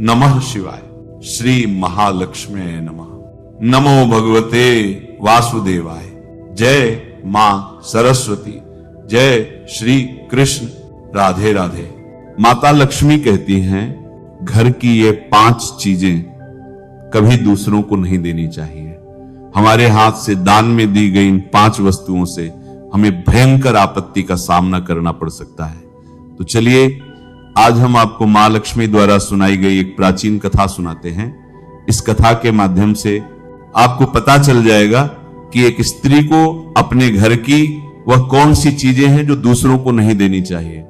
नमः शिवाय। श्री महालक्ष्मी नमः। नमो भगवते वासुदेवाय। जय मां सरस्वती। जय श्री कृष्ण। राधे राधे। माता लक्ष्मी कहती हैं, घर की ये 5 चीजें कभी दूसरों को नहीं देनी चाहिए। हमारे हाथ से दान में दी गई इन 5 वस्तुओं से हमें भयंकर आपत्ति का सामना करना पड़ सकता है। तो चलिए आज हम आपको मां लक्ष्मी द्वारा सुनाई गई एक प्राचीन कथा सुनाते हैं। इस कथा के माध्यम से आपको पता चल जाएगा कि एक स्त्री को अपने घर की वह कौन सी चीजें हैं जो दूसरों को नहीं देनी चाहिए।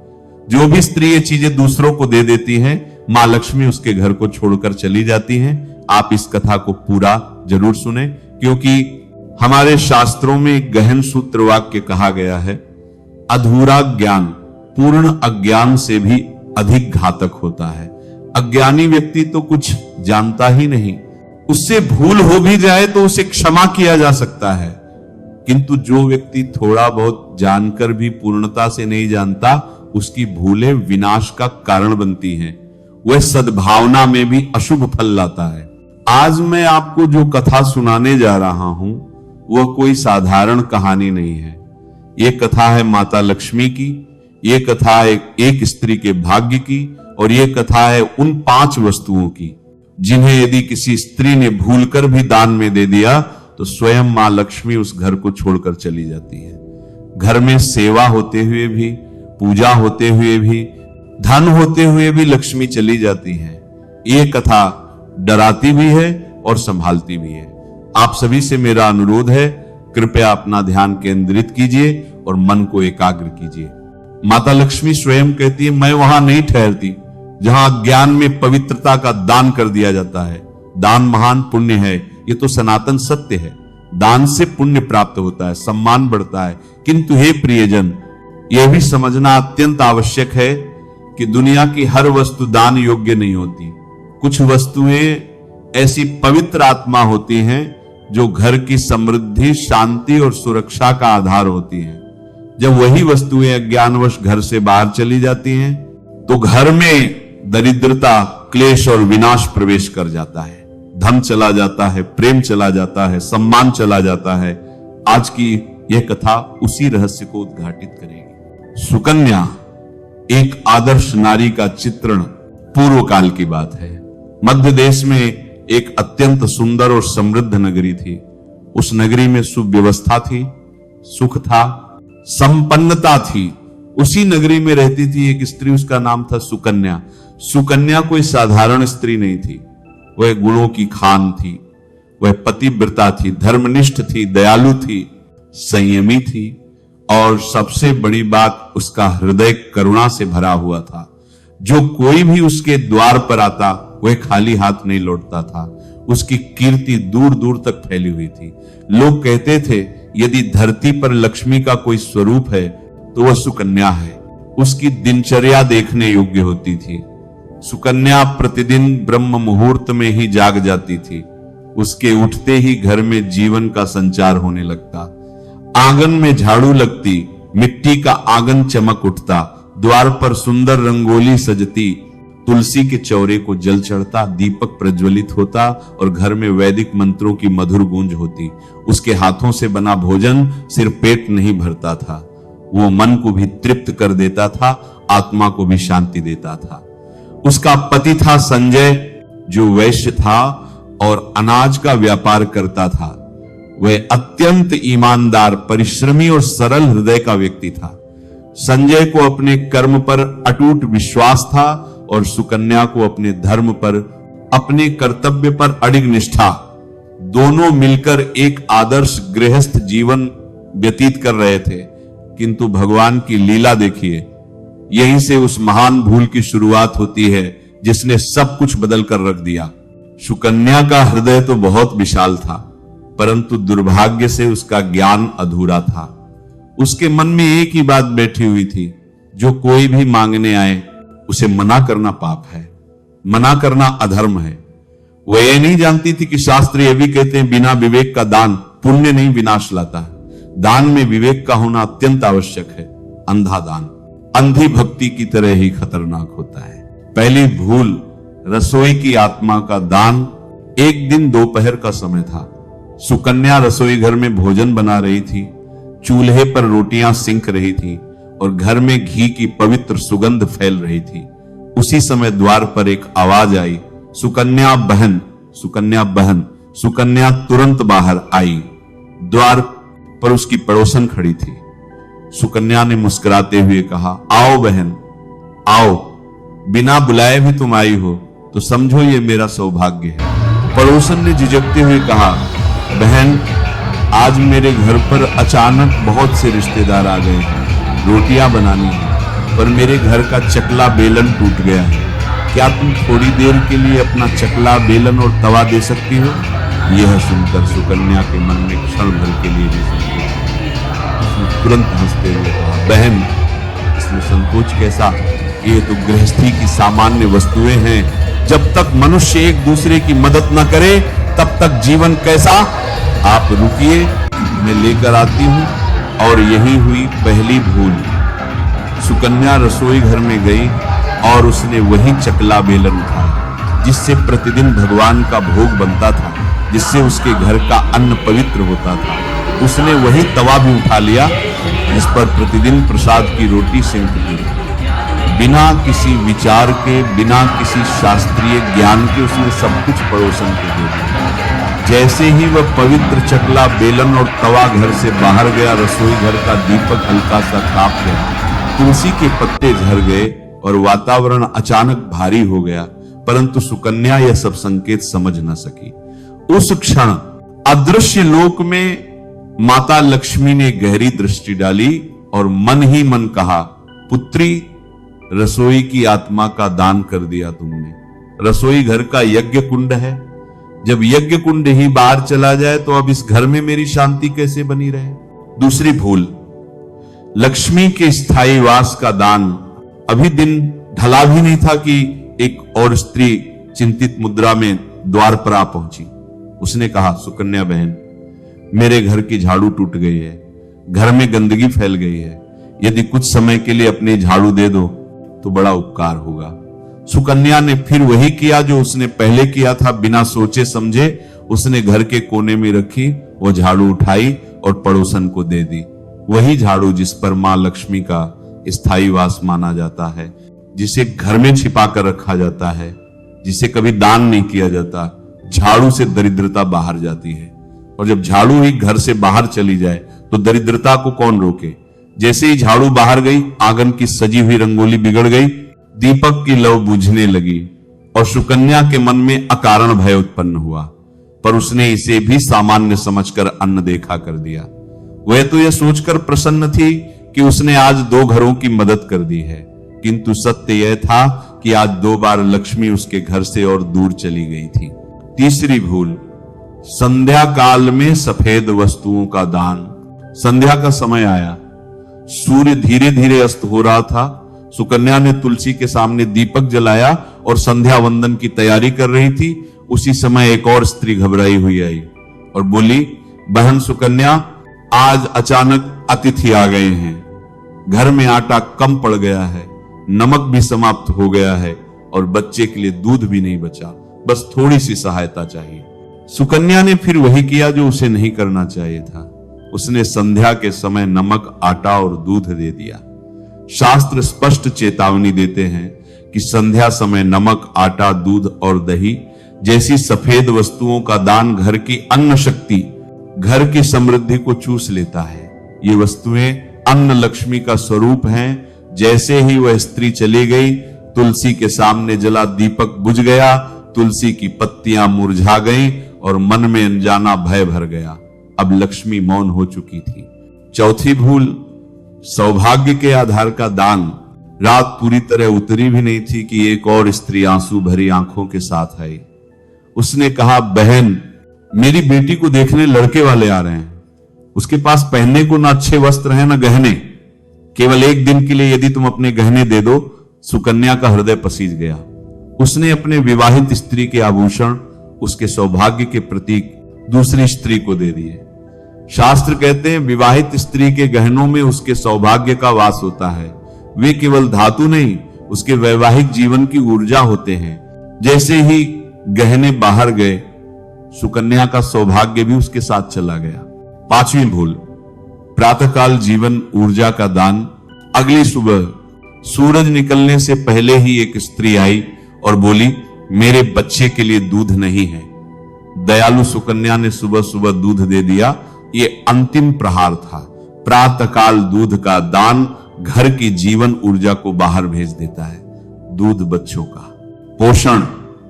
जो भी स्त्री ये चीजें दूसरों को दे देती है, मां लक्ष्मी उसके घर को छोड़कर चली जाती हैं। आप इस कथा को पूरा जरूर सुने, क्योंकि हमारे शास्त्रों में एक गहन सूत्र वाक्य कहा गया है, अधूरा ज्ञान पूर्ण अज्ञान से भी अधिक घातक होता है। अज्ञानी व्यक्ति तो कुछ जानता ही नहीं, उससे भूल हो भी जाए तो उसे क्षमा किया जा सकता है, किंतु जो व्यक्ति थोड़ा बहुत जानकर भी पूर्णता से नहीं जानता, उसकी भूलें विनाश का कारण बनती हैं। वह सद्भावना में भी अशुभ फल लाता है। आज मैं आपको जो कथा सुनाने जा रहा हूं वह कोई साधारण कहानी नहीं है। यह कथा है माता लक्ष्मी की। ये कथा एक स्त्री के भाग्य की, और ये कथा है उन 5 वस्तुओं की जिन्हें यदि किसी स्त्री ने भूलकर भी दान में दे दिया तो स्वयं मां लक्ष्मी उस घर को छोड़कर चली जाती है। घर में सेवा होते हुए भी, पूजा होते हुए भी, धन होते हुए भी लक्ष्मी चली जाती है। ये कथा डराती भी है और संभालती भी है। आप सभी से मेरा अनुरोध है, कृपया अपना ध्यान केंद्रित कीजिए और मन को एकाग्र कीजिए। माता लक्ष्मी स्वयं कहती है, मैं वहां नहीं ठहरती जहां ज्ञान में पवित्रता का दान कर दिया जाता है। दान महान पुण्य है, ये तो सनातन सत्य है। दान से पुण्य प्राप्त होता है, सम्मान बढ़ता है। किंतु हे प्रियजन, यह भी समझना अत्यंत आवश्यक है कि दुनिया की हर वस्तु दान योग्य नहीं होती। कुछ वस्तुएं ऐसी पवित्र आत्मा होती हैं जो घर की समृद्धि, शांति और सुरक्षा का आधार होती हैं। जब वही वस्तुएं अज्ञानवश घर से बाहर चली जाती हैं तो घर में दरिद्रता, क्लेश और विनाश प्रवेश कर जाता है। धन चला जाता है, प्रेम चला जाता है, सम्मान चला जाता है। आज की यह कथा उसी रहस्य को उद्घाटित करेगी। सुकन्या एक आदर्श नारी का चित्रण पूर्व काल की बात है। मध्य देश में एक अत्यंत सुंदर और समृद्ध नगरी थी। उस नगरी में सुव्यवस्था थी, सुख था, संपन्नता थी। उसी नगरी में रहती थी एक स्त्री, उसका नाम था सुकन्या। सुकन्या कोई साधारण स्त्री नहीं थी। वह गुणों की खान थी, वह पतिव्रता थी, धर्मनिष्ठ थी, दयालु थी, संयमी थी, और सबसे बड़ी बात, उसका हृदय करुणा से भरा हुआ था। जो कोई भी उसके द्वार पर आता वह खाली हाथ नहीं लौटता था। उसकी कीर्ति दूर दूर तक फैली हुई थी। लोग कहते थे, यदि धरती पर लक्ष्मी का कोई स्वरूप है तो वह सुकन्या है। उसकी दिनचर्या देखने योग्य होती थी। सुकन्या प्रतिदिन ब्रह्म मुहूर्त में ही जाग जाती थी। उसके उठते ही घर में जीवन का संचार होने लगता। आंगन में झाड़ू लगती, मिट्टी का आंगन चमक उठता, द्वार पर सुंदर रंगोली सजती, तुलसी के चौरे को जल चढ़ता, दीपक प्रज्वलित होता और घर में वैदिक मंत्रों की मधुर गूंज होती। उसके हाथों से बना भोजन सिर्फ पेट नहीं भरता था, वो मन को भी तृप्त कर देता था, आत्मा को भी शांति देता था। उसका पति था संजय, जो वैश्य था और अनाज का व्यापार करता था। वह अत्यंत ईमानदार, परिश्रमी और सरल हृदय का व्यक्ति था। संजय को अपने कर्म पर अटूट विश्वास था और सुकन्या को अपने धर्म पर, अपने कर्तव्य पर अडिग निष्ठा। दोनों मिलकर एक आदर्श गृहस्थ जीवन व्यतीत कर रहे थे। किंतु भगवान की लीला देखिए, यहीं से उस महान भूल की शुरुआत होती है जिसने सब कुछ बदल कर रख दिया। सुकन्या का हृदय तो बहुत विशाल था, परंतु दुर्भाग्य से उसका ज्ञान अधूरा था। उसके मन में एक ही बात बैठी हुई थी, जो कोई भी मांगने आए उसे मना करना पाप है, मना करना अधर्म है। वह ये नहीं जानती थी कि शास्त्र ये भी कहते हैं, बिना विवेक का दान पुण्य नहीं विनाश लाता है। दान में विवेक का होना अत्यंत आवश्यक है। अंधा दान अंधी भक्ति की तरह ही खतरनाक होता है। पहली भूल रसोई की आत्मा का दान। एक दिन दोपहर का समय था। सुकन्या रसोई घर में भोजन बना रही थी। चूल्हे पर रोटियां सिंक रही थी और घर में घी की पवित्र सुगंध फैल रही थी। उसी समय द्वार पर एक आवाज आई, सुकन्या बहन, सुकन्या बहन। सुकन्या तुरंत बाहर आई। द्वार पर उसकी पड़ोसन खड़ी थी। सुकन्या ने मुस्कुराते हुए कहा, आओ बहन, आओ। बिना बुलाए भी तुम आई हो तो समझो ये मेरा सौभाग्य है। पड़ोसन ने झिझकते हुए कहा, बहन, आज मेरे घर पर अचानक बहुत से रिश्तेदार आ गए हैं। रोटियां बनानी है पर मेरे घर का चकला बेलन टूट गया है। क्या तुम थोड़ी देर के लिए अपना चकला बेलन और तवा दे सकती हो? यह सुनकर सुकन्या के मन में क्षण भर के लिए भी संकोच। उसने तुरंत हंसते हुए कहा, बहन, इसमें संकोच कैसा? ये तो गृहस्थी की सामान्य वस्तुएं हैं। जब तक मनुष्य एक दूसरे की मदद न करे तब तक जीवन कैसा? आप रुकिए, मैं लेकर आती हूं। और यही हुई पहली भूल। सुकन्या रसोई घर में गई और उसने वही चकला बेलन उठाया जिससे प्रतिदिन भगवान का भोग बनता था, जिससे उसके घर का अन्न पवित्र होता था। उसने वही तवा भी उठा लिया जिस पर प्रतिदिन प्रसाद की रोटी सेंकती थी। बिना किसी विचार के, बिना किसी शास्त्रीय ज्ञान के उसने सब कुछ पड़ोसन को दे दिया। जैसे ही वह पवित्र चकला बेलन और तवा घर से बाहर गया, रसोई घर का दीपक हल्का सा कांप गया, तुलसी के पत्ते झड़ गए और वातावरण अचानक भारी हो गया। परंतु सुकन्या यह सब संकेत समझ न सकी। उस क्षण अदृश्य लोक में माता लक्ष्मी ने गहरी दृष्टि डाली और मन ही मन कहा, पुत्री, रसोई की आत्मा का दान कर दिया तुमने। रसोई घर का यज्ञ कुंड है। जब यज्ञ कुंड ही बाहर चला जाए तो अब इस घर में मेरी शांति कैसे बनी रहे? दूसरी भूल, लक्ष्मी के स्थायी वास का दान। अभी दिन ढला भी नहीं था कि एक और स्त्री चिंतित मुद्रा में द्वार पर आ पहुंची। उसने कहा, सुकन्या बहन, मेरे घर की झाड़ू टूट गई है, घर में गंदगी फैल गई है। यदि कुछ समय के लिए अपनी झाड़ू दे दो तो बड़ा उपकार होगा। सुकन्या ने फिर वही किया जो उसने पहले किया था। बिना सोचे समझे उसने घर के कोने में रखी वो झाड़ू उठाई और पड़ोसन को दे दी। वही झाड़ू जिस पर मां लक्ष्मी का स्थायी वास माना जाता है, जिसे घर में छिपा कर रखा जाता है, जिसे कभी दान नहीं किया जाता। झाड़ू से दरिद्रता बाहर जाती है और जब झाड़ू ही घर से बाहर चली जाए तो दरिद्रता को कौन रोके? जैसे ही झाड़ू बाहर गई, आंगन की सजी हुई रंगोली बिगड़ गई, दीपक की लौ बुझने लगी और सुकन्या के मन में अकारण भय उत्पन्न हुआ। पर उसने इसे भी सामान्य समझकर अनदेखा कर दिया। वह तो यह सोचकर प्रसन्न थी कि उसने आज 2 घरों की मदद कर दी है, किंतु सत्य यह था कि आज 2 बार लक्ष्मी उसके घर से और दूर चली गई थी। तीसरी भूल, संध्या काल में सफेद वस्तुओं का दान। संध्या का समय आया, सूर्य धीरे धीरे अस्त हो रहा था। सुकन्या ने तुलसी के सामने दीपक जलाया और संध्या वंदन की तैयारी कर रही थी। उसी समय एक और स्त्री घबराई हुई आई और बोली, बहन सुकन्या, आज अचानक अतिथि आ गए हैं। घर में आटा कम पड़ गया है, नमक भी समाप्त हो गया है और बच्चे के लिए दूध भी नहीं बचा। बस थोड़ी सी सहायता चाहिए। सुकन्या ने फिर वही किया जो उसे नहीं करना चाहिए था। उसने संध्या के समय नमक, आटा और दूध दे दिया। शास्त्र स्पष्ट चेतावनी देते हैं कि संध्या समय नमक, आटा, दूध और दही जैसी सफेद वस्तुओं का दान घर की अन्न शक्ति, घर की समृद्धि को चूस लेता है। ये वस्तुएं अन्न लक्ष्मी का स्वरूप हैं। जैसे ही वह स्त्री चली गई, तुलसी के सामने जला दीपक बुझ गया, तुलसी की पत्तियां मुरझा गईं और मन में अनजाना भय भर गया। अब लक्ष्मी मौन हो चुकी थी। चौथी भूल, सौभाग्य के आधार का दान। रात पूरी तरह उतरी भी नहीं थी कि एक और स्त्री आंसू भरी आंखों के साथ आई। उसने कहा, बहन, मेरी बेटी को देखने लड़के वाले आ रहे हैं। उसके पास पहनने को ना अच्छे वस्त्र हैं ना गहने। केवल एक दिन के लिए यदि तुम अपने गहने दे दो। सुकन्या का हृदय पसीज गया। उसने अपने विवाहित स्त्री के आभूषण, उसके सौभाग्य के प्रतीक दूसरी स्त्री को दे दिए। शास्त्र कहते हैं विवाहित स्त्री के गहनों में उसके सौभाग्य का वास होता है। वे केवल धातु नहीं, उसके वैवाहिक जीवन की ऊर्जा होते हैं। जैसे ही गहने बाहर गए, सुकन्या का सौभाग्य भी उसके साथ चला गया। पांचवी भूल, प्रातःकाल जीवन ऊर्जा का दान। अगली सुबह सूरज निकलने से पहले ही एक स्त्री आई और बोली, मेरे बच्चे के लिए दूध नहीं है। दयालु सुकन्या ने सुबह सुबह दूध दे दिया। ये अंतिम प्रहार था। प्रातःकाल दूध का दान घर की जीवन ऊर्जा को बाहर भेज देता है। दूध बच्चों का पोषण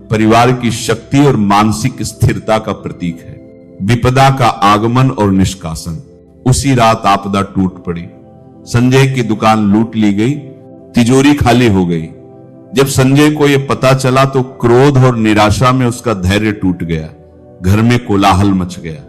परिवार की शक्ति और मानसिक स्थिरता का प्रतीक है। विपदा का आगमन और निष्कासन। उसी रात आपदा टूट पड़ी। संजय की दुकान लूट ली गई, तिजोरी खाली हो गई। जब संजय को यह पता चला तो क्रोध और निराशा में उसका धैर्य टूट गया। घर में कोलाहल मच गया,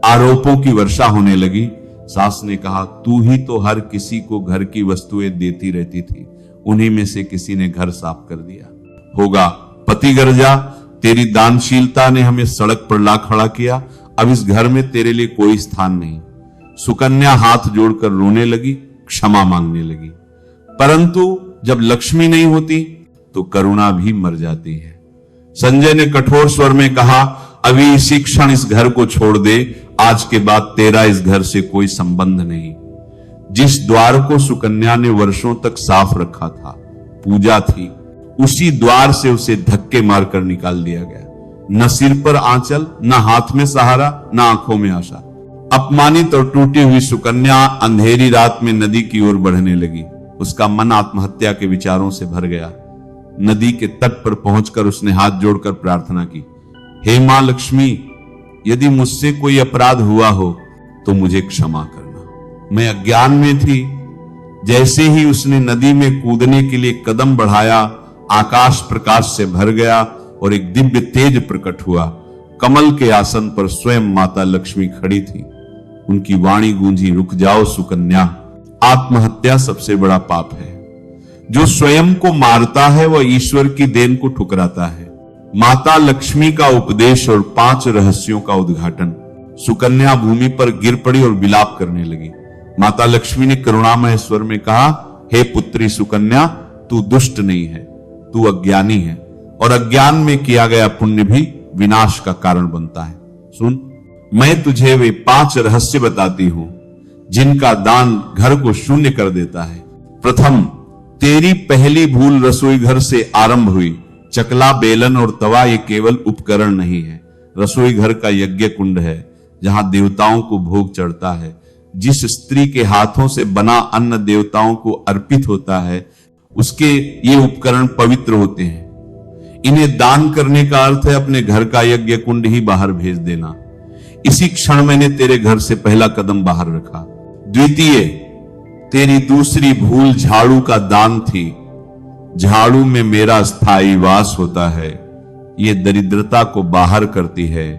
आरोपों की वर्षा होने लगी। सास ने कहा, तू ही तो हर किसी को घर की वस्तुएं देती रहती थी, उन्हीं में से किसी ने घर साफ कर दिया होगा। पति गर्जा, तेरी दानशीलता ने हमें सड़क पर ला खड़ा किया। अब इस घर में तेरे लिए कोई स्थान नहीं। सुकन्या हाथ जोड़कर रोने लगी, क्षमा मांगने लगी। परंतु जब लक्ष्मी नहीं होती तो करुणा भी मर जाती है। संजय ने कठोर स्वर में कहा, अभी इसी क्षण इस घर को छोड़ दे। आज के बाद तेरा इस घर से कोई संबंध नहीं। जिस द्वार को सुकन्या ने वर्षों तक साफ रखा था, पूजा थी, उसी द्वार से उसे धक्के मारकर निकाल दिया गया। न सिर पर आंचल, न हाथ में सहारा, न आंखों में आशा। अपमानित और टूटी हुई सुकन्या अंधेरी रात में नदी की ओर बढ़ने लगी। उसका मन आत्महत्या के विचारों से भर गया। नदी के तट पर पहुंचकर उसने हाथ जोड़कर प्रार्थना की, हे मां लक्ष्मी, यदि मुझसे कोई अपराध हुआ हो तो मुझे क्षमा करना। मैं अज्ञान में थी। जैसे ही उसने नदी में कूदने के लिए कदम बढ़ाया, आकाश प्रकाश से भर गया और एक दिव्य तेज प्रकट हुआ। कमल के आसन पर स्वयं माता लक्ष्मी खड़ी थी। उनकी वाणी गूंजी, रुक जाओ सुकन्या, आत्महत्या सबसे बड़ा पाप है। जो स्वयं को मारता है वह ईश्वर की देन को ठुकराता है। माता लक्ष्मी का उपदेश और 5 रहस्यों का उद्घाटन। सुकन्या भूमि पर गिर पड़ी और विलाप करने लगी। माता लक्ष्मी ने करुणामय स्वर में कहा, हे पुत्री सुकन्या, तू दुष्ट नहीं है, तू अज्ञानी है और अज्ञान में किया गया पुण्य भी विनाश का कारण बनता है। सुन, मैं तुझे वे 5 रहस्य बताती हूं जिनका दान घर को शून्य कर देता है। प्रथम, तेरी पहली भूल रसोई घर से आरंभ हुई। चकला, बेलन और तवा ये केवल उपकरण नहीं है। रसोई घर का यज्ञ कुंड है जहां देवताओं को भोग चढ़ता है। जिस स्त्री के हाथों से बना अन्न देवताओं को अर्पित होता है, उसके ये उपकरण पवित्र होते हैं। इन्हें दान करने का अर्थ है अपने घर का यज्ञ कुंड ही बाहर भेज देना। इसी क्षण मैंने तेरे घर से पहला कदम बाहर रखा। द्वितीय, तेरी दूसरी भूल झाड़ू का दान थी। झाड़ू में मेरा स्थायी वास होता है। ये दरिद्रता को बाहर करती है।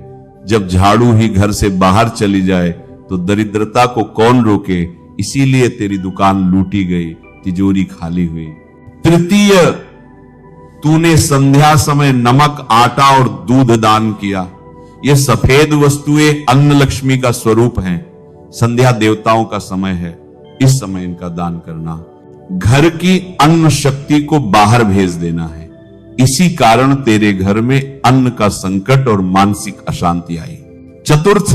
जब झाड़ू ही घर से बाहर चली जाए तो दरिद्रता को कौन रोके। इसीलिए तेरी दुकान लूटी गई, तिजोरी खाली हुई। तृतीय, तूने संध्या समय नमक, आटा और दूध दान किया। ये सफेद वस्तुएं अन्न लक्ष्मी का स्वरूप हैं। संध्या देवताओं का समय है, इस समय इनका दान करना। घर की अन्न शक्ति को बाहर भेज देना है। इसी कारण तेरे घर में अन्न का संकट और मानसिक अशांति आई। चतुर्थ,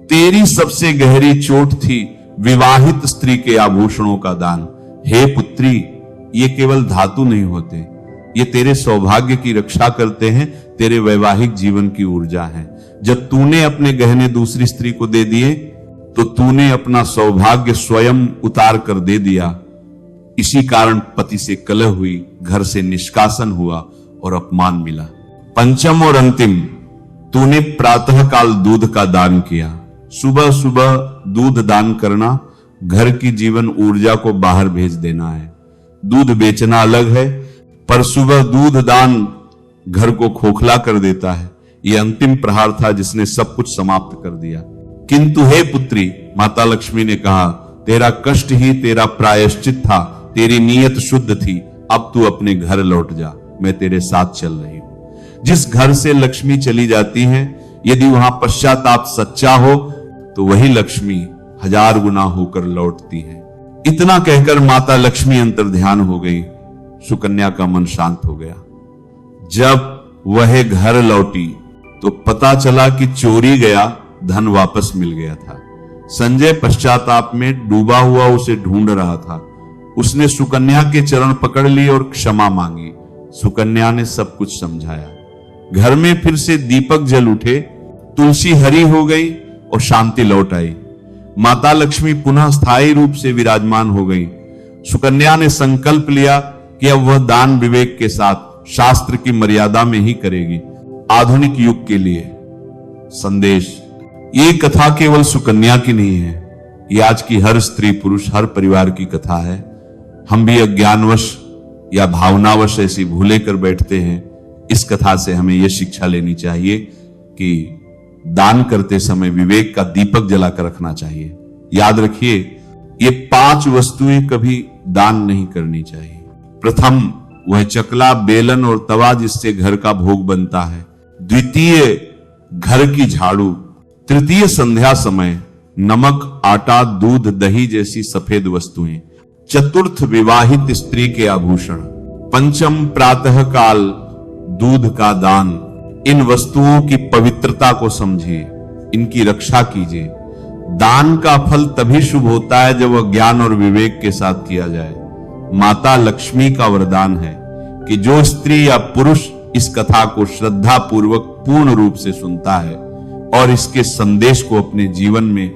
तेरी सबसे गहरी चोट थी विवाहित स्त्री के आभूषणों का दान। हे पुत्री, ये केवल धातु नहीं होते, ये तेरे सौभाग्य की रक्षा करते हैं, तेरे वैवाहिक जीवन की ऊर्जा है। जब तूने अपने गहने दूसरी स्त्री को दे दिए तो तूने अपना सौभाग्य स्वयं उतार कर दे दिया। इसी कारण पति से कलह हुई, घर से निष्कासन हुआ और अपमान मिला। पंचम और अंतिम, तूने प्रातःकाल दूध का दान किया। सुबह सुबह दूध दान करना घर की जीवन ऊर्जा को बाहर भेज देना है। दूध बेचना अलग है, पर सुबह दूध दान घर को खोखला कर देता है। यह अंतिम प्रहार था जिसने सब कुछ समाप्त कर दिया। किंतु हे पुत्री, माता लक्ष्मी ने कहा, तेरा कष्ट ही तेरा प्रायश्चित था, तेरी नीयत शुद्ध थी। अब तू अपने घर लौट जा, मैं तेरे साथ चल रही हूं। जिस घर से लक्ष्मी चली जाती है, यदि वहां पश्चाताप सच्चा हो तो वही लक्ष्मी 1000 गुना होकर लौटती है। इतना कहकर माता लक्ष्मी अंतर्ध्यान हो गई। सुकन्या का मन शांत हो गया। जब वह घर लौटी तो पता चला कि चोरी गया धन वापस मिल गया था। संजय पश्चाताप में डूबा हुआ उसे ढूंढ रहा था। उसने सुकन्या के चरण पकड़ लिए और क्षमा मांगी। सुकन्या ने सब कुछ समझाया। घर में फिर से दीपक जल उठे, तुलसी हरी हो गई और शांति लौट आई। माता लक्ष्मी पुनः स्थायी रूप से विराजमान हो गई। सुकन्या ने संकल्प लिया कि अब वह दान विवेक के साथ शास्त्र की मर्यादा में ही करेगी। आधुनिक युग के लिए संदेश, ये कथा केवल सुकन्या की नहीं है, ये आज की हर स्त्री पुरुष हर परिवार की कथा है। हम भी अज्ञानवश या भावनावश ऐसी भूले कर बैठते हैं। इस कथा से हमें यह शिक्षा लेनी चाहिए कि दान करते समय विवेक का दीपक जलाकर रखना चाहिए। याद रखिए, ये 5 वस्तुएं कभी दान नहीं करनी चाहिए। प्रथम, वह चकला, बेलन और तवा जिससे घर का भोग बनता है। द्वितीय, घर की झाड़ू। तृतीय, संध्या समय नमक, आटा, दूध, दही जैसी सफेद वस्तुएं। चतुर्थ, विवाहित स्त्री के आभूषण। पंचम, प्रातः काल दूध का दान। इन वस्तुओं की पवित्रता को समझिए, इनकी रक्षा कीजिए। दान का फल तभी शुभ होता है जब वह ज्ञान और विवेक के साथ किया जाए। माता लक्ष्मी का वरदान है कि जो स्त्री या पुरुष इस कथा को श्रद्धा पूर्वक पूर्ण रूप से सुनता है और इसके संदेश को अपने जीवन में